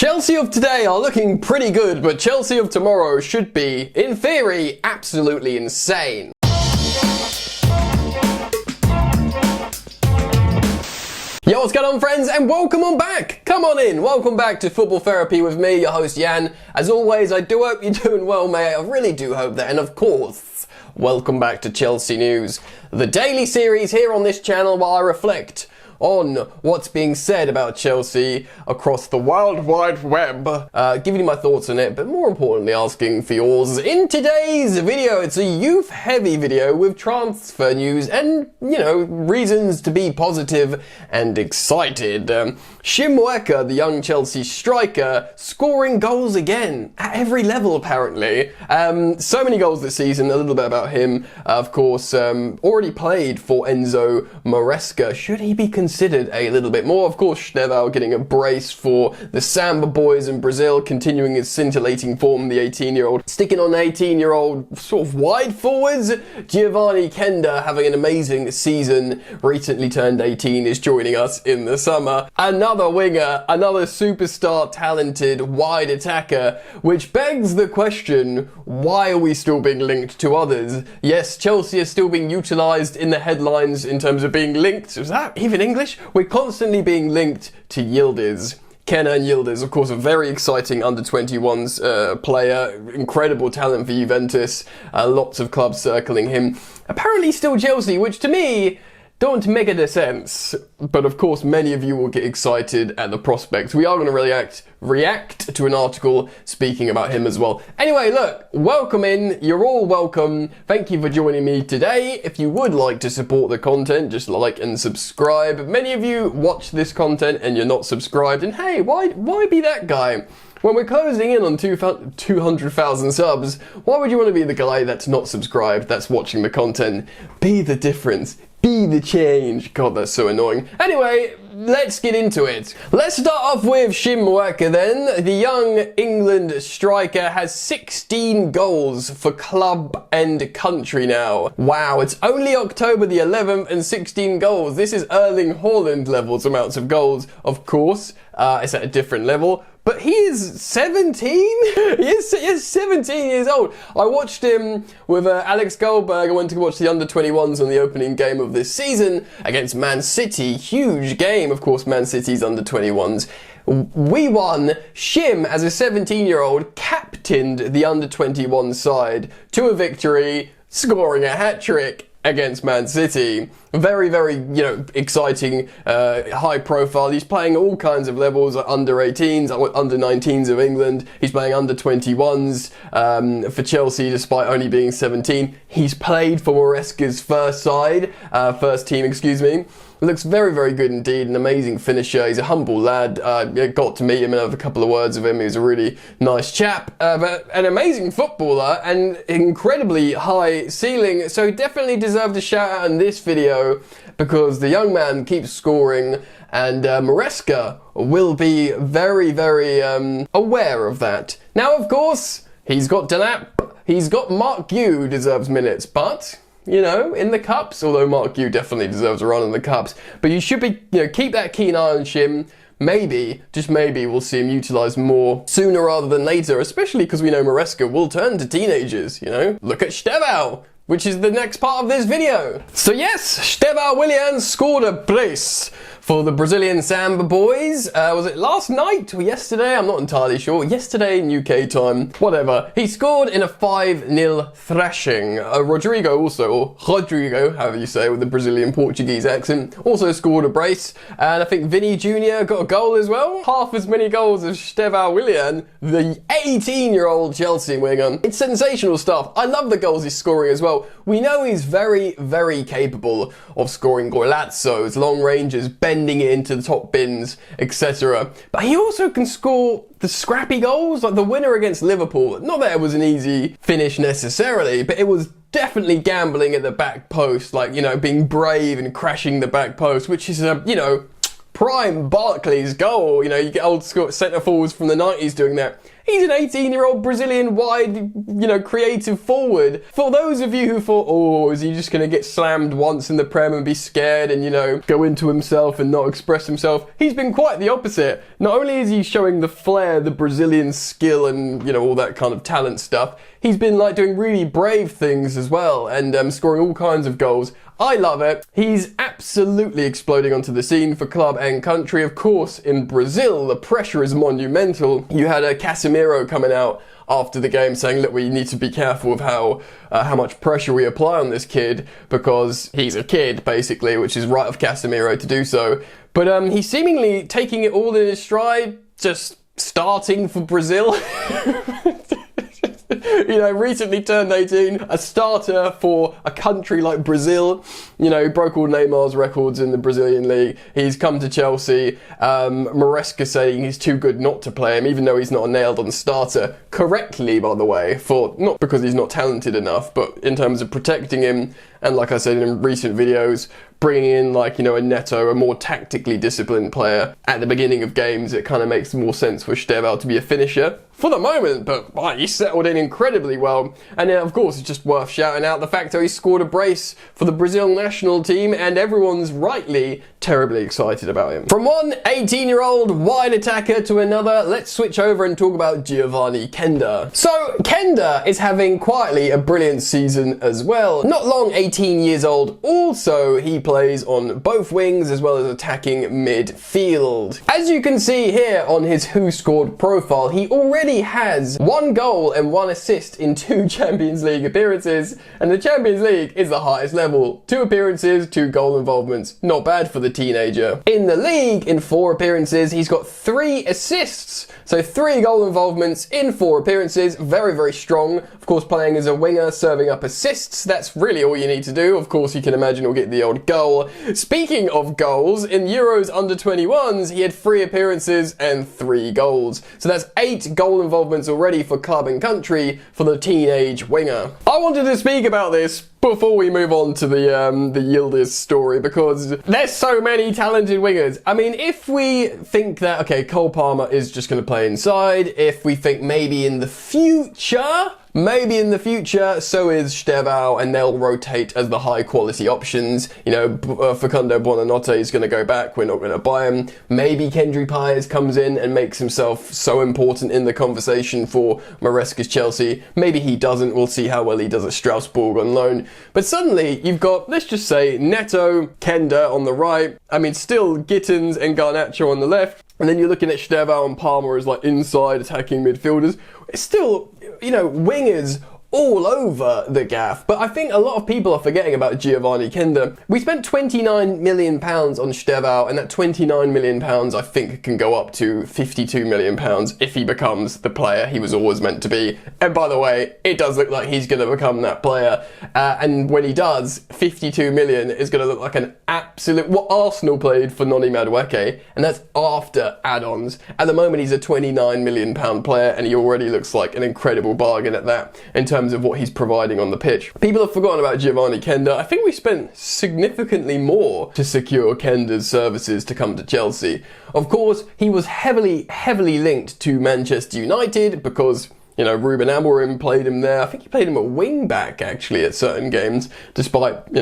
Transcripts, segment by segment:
Chelsea of today are looking pretty good, but Chelsea of tomorrow should be, in theory, absolutely insane. Yo, what's going on, friends, and welcome on back! Come on in, welcome back to Football Therapy with me, your host Jan. As always, I do hope you're doing well, mate. I really do hope that, and of course, welcome back to Chelsea News, the daily series here on this channel where I reflect on what's being said about Chelsea across the World Wide Web, giving you my thoughts on it, but more importantly asking for yours. In today's video, it's a youth-heavy video with transfer news and, you know, reasons to be positive and excited. Maresca, the young Chelsea striker, scoring goals again at every level apparently. So many goals this season, a little bit about him. Of course, already played for Enzo Maresca. Should he be considered a little bit more? Of course, Estevao getting a brace for the Samba boys in Brazil, continuing his scintillating form, the 18-year-old. Sticking on 18-year-old sort of wide forwards, Quenda having an amazing season, recently turned 18, is joining us in the summer. Another winger, another superstar talented wide attacker, which begs the question, why are we still being linked to others? Yes, Chelsea is still being utilised in the headlines in terms of being linked. Is that even English? We're constantly being linked to Yildiz. Kenan Yildiz, of course, a very exciting under-21s player, incredible talent for Juventus, lots of clubs circling him. Apparently still Chelsea, which to me don't make any sense, but of course many of you will get excited at the prospect. We are going to react to an article speaking about him as well. Anyway, look, welcome in, you're all welcome. Thank you for joining me today. If you would like to support the content, just like and subscribe. Many of you watch this content and you're not subscribed, and hey, why be that guy? When we're closing in on 200,000 subs, why would you want to be the guy that's not subscribed, that's watching the content? Be the difference. Be the change. God, that's so annoying. Anyway, let's get into it. Let's start off with Maresca then. The young England striker has 16 goals for club and country now. Wow, it's only October the 11th and 16 goals. This is Erling Haaland levels amounts of goals, of course. It's at a different level. But he is 17? He is 17 years old. I watched him with Alex Goldberg. I went to watch the under-21s on the opening game of this season against Man City. Huge game, of course, Man City's under-21s. We won. Shim, as a 17-year-old, captained the under-21 side to a victory, scoring a hat-trick against Man City. Very, very, you know, exciting, high profile. He's playing all kinds of levels, under 18s, under 19s of England. He's playing under 21s for Chelsea, despite only being 17. He's played for Maresca's first team, excuse me. Looks very, very good indeed. An amazing finisher. He's a humble lad. Got to meet him and have a couple of words with him. He's a really nice chap, but an amazing footballer and incredibly high ceiling. So definitely deserved a shout out in this video because the young man keeps scoring, and Maresca will be very, very aware of that. Now, of course, he's got Delap. He's got Mark Yu, who deserves minutes, but you know, in the cups, although Mark Yu definitely deserves a run in the cups, but you should be, you know, keep that keen eye on Shim. Maybe, just maybe, we'll see him utilised more sooner rather than later, especially because we know Maresca will turn to teenagers, you know? Look at Estevao, which is the next part of this video. So yes, Estevao Willian scored a brace for the Brazilian Samba boys. Was it last night or yesterday? I'm not entirely sure. Yesterday in UK time, whatever. He scored in a 5-0 thrashing. Rodrigo also, or Rodrigo, however you say, with the Brazilian Portuguese accent, also scored a brace. And I think Vini Jr. got a goal as well. Half as many goals as Estevao Willian, the 18-year-old Chelsea winger. It's sensational stuff. I love the goals he's scoring as well. We know he's very, very capable of scoring golazzos, long ranges, bending it into the top bins, etc. But he also can score the scrappy goals, like the winner against Liverpool. Not that it was an easy finish necessarily, but it was definitely gambling at the back post, like, you know, being brave and crashing the back post, which is a, you know, prime Barclays goal. You know, you get old school centre forwards from the 90s doing that. He's an 18-year-old Brazilian wide, creative forward. For those of you who thought, oh, is he just going to get slammed once in the Prem and be scared and, go into himself and not express himself, he's been quite the opposite. Not only is he showing the flair, the Brazilian skill and, all that kind of talent stuff, he's been doing really brave things as well and scoring all kinds of goals. I love it. He's absolutely exploding onto the scene for club and country. Of course, in Brazil, the pressure is monumental. You had Casemiro coming out after the game saying, look, we need to be careful of how much pressure we apply on this kid because he's a kid, basically, which is right of Casemiro to do so. But he's seemingly taking it all in his stride, just starting for Brazil. Recently turned 18, a starter for a country like Brazil. He broke all Neymar's records in the Brazilian league. He's come to Chelsea. Maresca saying he's too good not to play him, even though he's not a nailed-on starter. Correctly, by the way, not because he's not talented enough, but in terms of protecting him. And like I said in recent videos, bringing in a Neto, a more tactically disciplined player at the beginning of games, it kind of makes more sense for Estevao to be a finisher for the moment, but he settled in incredibly well. And then, of course, it's just worth shouting out the fact that he scored a brace for the Brazil national team, and everyone's rightly terribly excited about him. From one 18-year-old wide attacker to another, let's switch over and talk about Giovanni Quenda. So, Quenda is having quietly a brilliant season as well. Not long 18 years old. Also, he plays on both wings as well as attacking midfield. As you can see here on his Who Scored profile, he already has 1 goal and 1 assist in 2 Champions League appearances, and the Champions League is the highest level. 2 appearances, 2 goal involvements. Not bad for the teenager. In the league, in 4 appearances, he's got 3 assists. So 3 goal involvements in 4 appearances. Very, very strong. Of course, playing as a winger, serving up assists, that's really all you need to do. Of course, you can imagine he'll get the odd goal. Speaking of goals, in Euros under-21s, he had 3 appearances and 3 goals. So that's 8 goal involvements already for club and country for the teenage winger. I wanted to speak about this before we move on to the Yildiz story, because there's so many talented wingers. I mean, if we think that, okay, Cole Palmer is just going to play inside, if we think maybe in the future, so is Estevao, and they'll rotate as the high-quality options. Facundo Buonanotte is going to go back. We're not going to buy him. Maybe Kendry Páez comes in and makes himself so important in the conversation for Maresca's Chelsea. Maybe he doesn't. We'll see how well he does at Strasbourg on loan. But suddenly, you've got, let's just say, Neto, Quenda on the right. I mean, still Gittins and Garnacho on the left. And then you're looking at Estevao and Palmer as inside attacking midfielders. It's still, wingers all over the gaff. But I think a lot of people are forgetting about Giovanni Quenda. We spent £29 million on Estevao, and that £29 million I think can go up to £52 million if he becomes the player he was always meant to be. And by the way, it does look like he's going to become that player. And when he does, 52 million is going to look like an absolute... What Arsenal played for Noni Madueke, and that's after add-ons. At the moment, he's a £29 million player, and he already looks like an incredible bargain at that in terms of what he's providing on the pitch. People have forgotten about Giovanni Quenda. I think we spent significantly more to secure Kenda's services to come to Chelsea. Of course, he was heavily linked to Manchester United because, Ruben Amorim played him there. I think he played him at wing back, actually, at certain games, despite,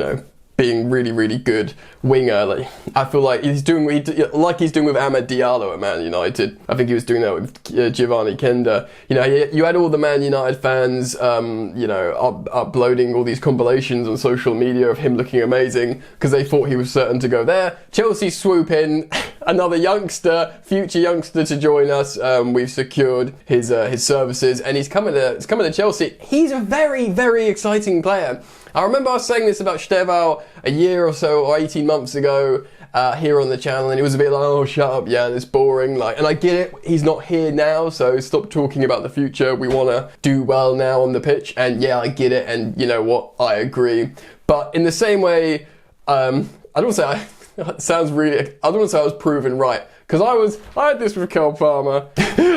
being really, really good winger. I feel like he's doing with Amad Diallo at Man United. I think he was doing that with Giovanni Quenda. You had all the Man United fans, uploading all these compilations on social media of him looking amazing because they thought he was certain to go there. Chelsea swoop in, another future youngster to join us. We've secured his services, and he's coming to Chelsea. He's a very, very exciting player. I remember I was saying this about Estevao a year or so, or 18 months ago, here on the channel, and it was a bit like, oh, shut up, Jan, it's boring. And I get it, he's not here now, so stop talking about the future. We want to do well now on the pitch, and yeah, I get it, and you know what, I agree. But in the same way, I don't want to say I was proven right, because I had this with Cole Palmer.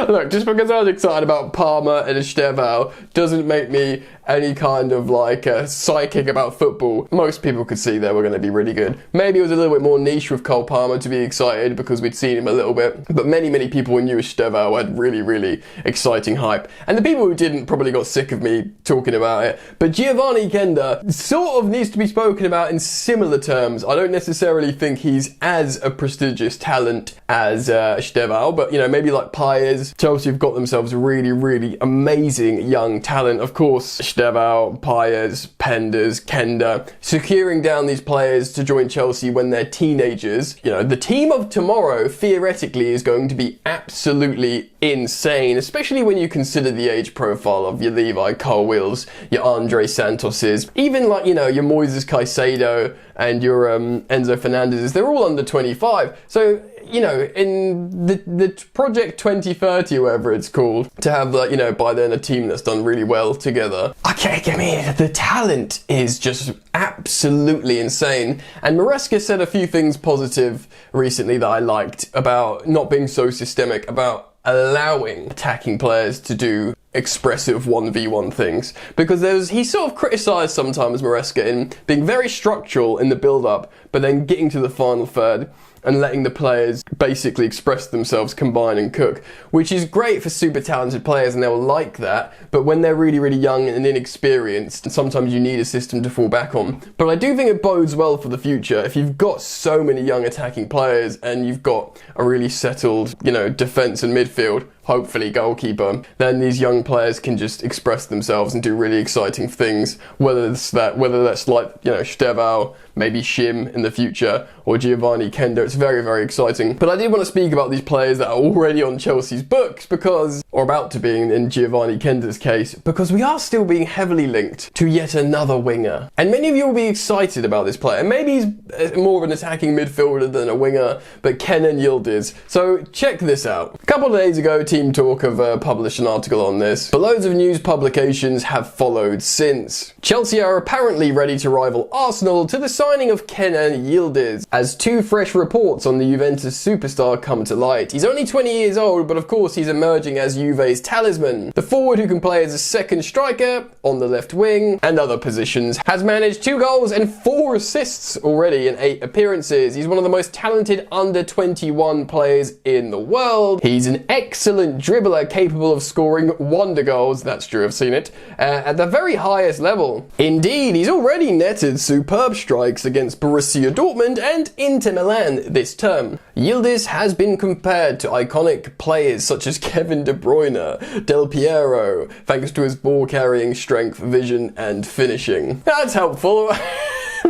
Look, just because I was excited about Parma and Estevao doesn't make me any kind of like psychic about football. Most people could see they were going to be really good. Maybe it was a little bit more niche with Cole Palmer to be excited because we'd seen him a little bit. But many people who knew Estevao had really exciting hype. And the people who didn't probably got sick of me talking about it. But Giovanni Quenda sort of needs to be spoken about in similar terms. I don't necessarily think he's as a prestigious talent as Estevao, but you know, maybe like Paez. Chelsea have got themselves a really amazing young talent. Of course, Estevao, Paez, Penders, Quenda, securing down these players to join Chelsea when they're teenagers. You know, the team of tomorrow theoretically is going to be absolutely insane, especially when you consider the age profile of your Levi Colwills, your Andre Santoses, even like, you know, your Moises Caicedo and your Enzo Fernandezes. They're all under 25. So, you know, in the Project 2030, whatever it's called, to have, like, you know, by then a team that's done really well together. Okay, I mean, the talent is just absolutely insane. And Maresca said a few things positive recently that I liked about not being so systemic, about allowing attacking players to do expressive 1v1 things, because he sort of criticised sometimes Maresca in being very structural in the build-up, but then getting to the final third and letting the players basically express themselves, combine and cook, which is great for super talented players and they'll like that, but when they're really young and inexperienced, sometimes you need a system to fall back on. But I do think it bodes well for the future. If you've got so many young attacking players and you've got a really settled, you know, defence and midfield, hopefully goalkeeper, then these young players can just express themselves and do really exciting things, whether that's like, you know, Estevao, maybe Shim in the future, or Giovanni Quenda. It's very exciting. But I did want to speak about these players that are already on Chelsea's books, because, or about to be in Giovanni Quenda's case, because we are still being heavily linked to yet another winger. And many of you will be excited about this player. Maybe he's more of an attacking midfielder than a winger, but Kenan Yildiz. So check this out. A couple of days ago, Team Talk have published an article on this, but loads of news publications have followed since. Chelsea are apparently ready to rival Arsenal to the signing of Kenan Yildiz, as two fresh reports on the Juventus superstar come to light. He's only 20 years old, but of course he's emerging as Juve's talisman. The forward, who can play as a second striker, on the left wing, and other positions, has managed 2 goals and 4 assists already in 8 appearances. He's one of the most talented under 21 players in the world. He's an excellent dribbler capable of scoring wonder goals, that's true, I've seen it, at the very highest level. Indeed, he's already netted superb strikes against Borussia Dortmund and Inter Milan this term. Yildiz has been compared to iconic players such as Kevin De Bruyne, Del Piero, thanks to his ball-carrying strength, vision and finishing. That's helpful.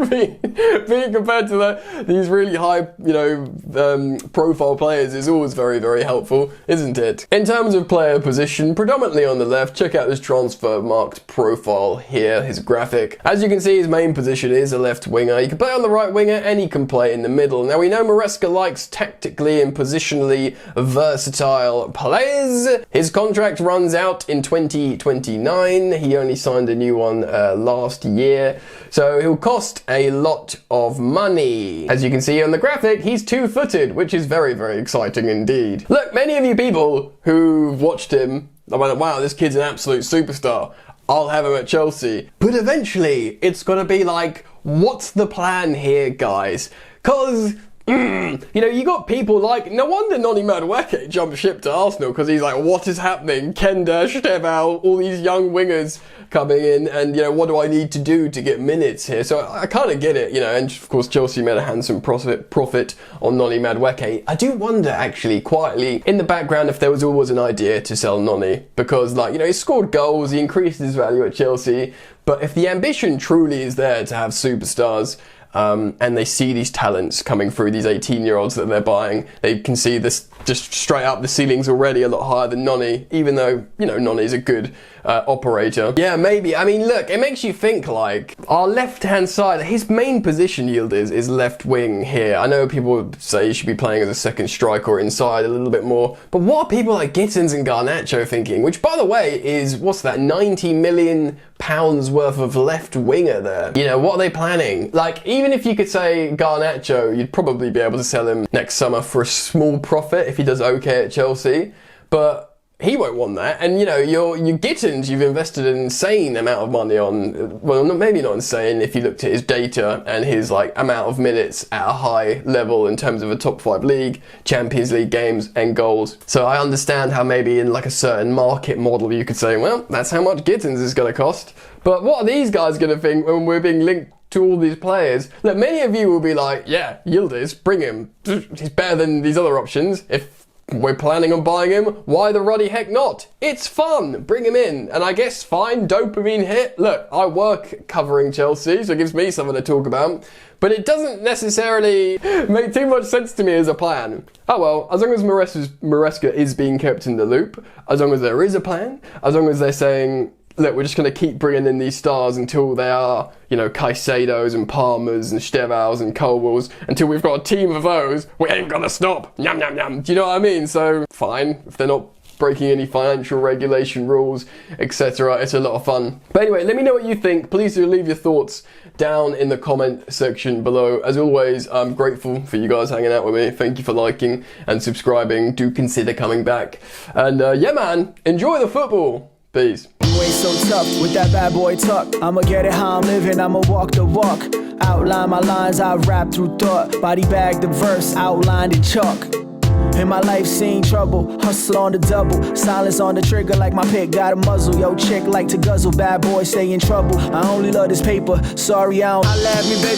being compared to these really high, you know, profile players is always very helpful, isn't it? In terms of player position, predominantly on the left, check out this transfer marked profile here, his graphic. As you can see, his main position is a left winger. He can play on the right winger and he can play in the middle. Now we know Maresca likes tactically and positionally versatile players. His contract runs out in 2029. He only signed a new one last year, so he'll cost a lot of money. As you can see on the graphic, he's 2-footed, which is very exciting indeed. Look, many of you people who've watched him, I went, wow, this kid's an absolute superstar. I'll have him at Chelsea. But eventually, it's gonna be like, what's the plan here, guys? Cause you know, you got people like, no wonder Noni Madueke jumped ship to Arsenal, because he's like, what is happening? Quenda, Estevao, all these young wingers coming in, and, you know, what do I need to do to get minutes here? So I kind of get it, you know, and of course Chelsea made a handsome profit on Noni Madueke. I do wonder, actually, quietly, in the background, if there was always an idea to sell Noni, because, like, you know, he scored goals, he increased his value at Chelsea, but if the ambition truly is there to have superstars, and they see these talents coming through, these 18-year-olds that they're buying, they can see this just straight up, the ceiling's already a lot higher than Noni, even though, you know, Noni's a good operator. Yeah, maybe. I mean, look, it makes you think, like, our left-hand side, his main position, Yildiz, is left wing here. I know people say he should be playing as a second striker or inside a little bit more, but what are people like Gittins and Garnacho thinking? Which, by the way, is, what's that, £90 million worth of left winger there. You know, what are they planning? Like, even if you could say Garnacho, you'd probably be able to sell him next summer for a small profit if he does okay at Chelsea. But he won't want that. And you know, your Gittins, you've invested an insane amount of money on, well, maybe not insane if you looked at his data and his like amount of minutes at a high level in terms of a top 5 league, Champions League games and goals. So I understand how maybe in like a certain market model you could say, well, that's how much Gittins is going to cost. But what are these guys going to think when we're being linked to all these players? Look, many of you will be like, yeah, Yildiz, bring him. He's better than these other options. If we're planning on buying him, why the ruddy heck not? It's fun, bring him in. And I guess fine, dopamine hit. Look, I work covering Chelsea, so it gives me something to talk about. But it doesn't necessarily make too much sense to me as a plan. Oh well, as long as Maresca is being kept in the loop, as long as there is a plan, as long as they're saying, look, we're just going to keep bringing in these stars until they are, you know, Caicedos and Palmers and Estevaos and Colwells, until we've got a team of those, we ain't going to stop. Yum, yum, yum. Do you know what I mean? So, fine, if they're not breaking any financial regulation rules, etc. It's a lot of fun. But anyway, let me know what you think. Please do leave your thoughts down in the comment section below. As always, I'm grateful for you guys hanging out with me. Thank you for liking and subscribing. Do consider coming back. And yeah, man, enjoy the football. Peace. You ain't so tough with that bad boy tuck. I'ma get it how I'm living, I'ma walk the walk. Outline my lines, I rap through thought. Body bag the verse, outlined in chalk. In my life seen trouble, hustle on the double. Silence on the trigger like my pick got a muzzle. Yo chick like to guzzle, bad boy stay in trouble. I only love this paper, sorry I don't. I laugh me baby.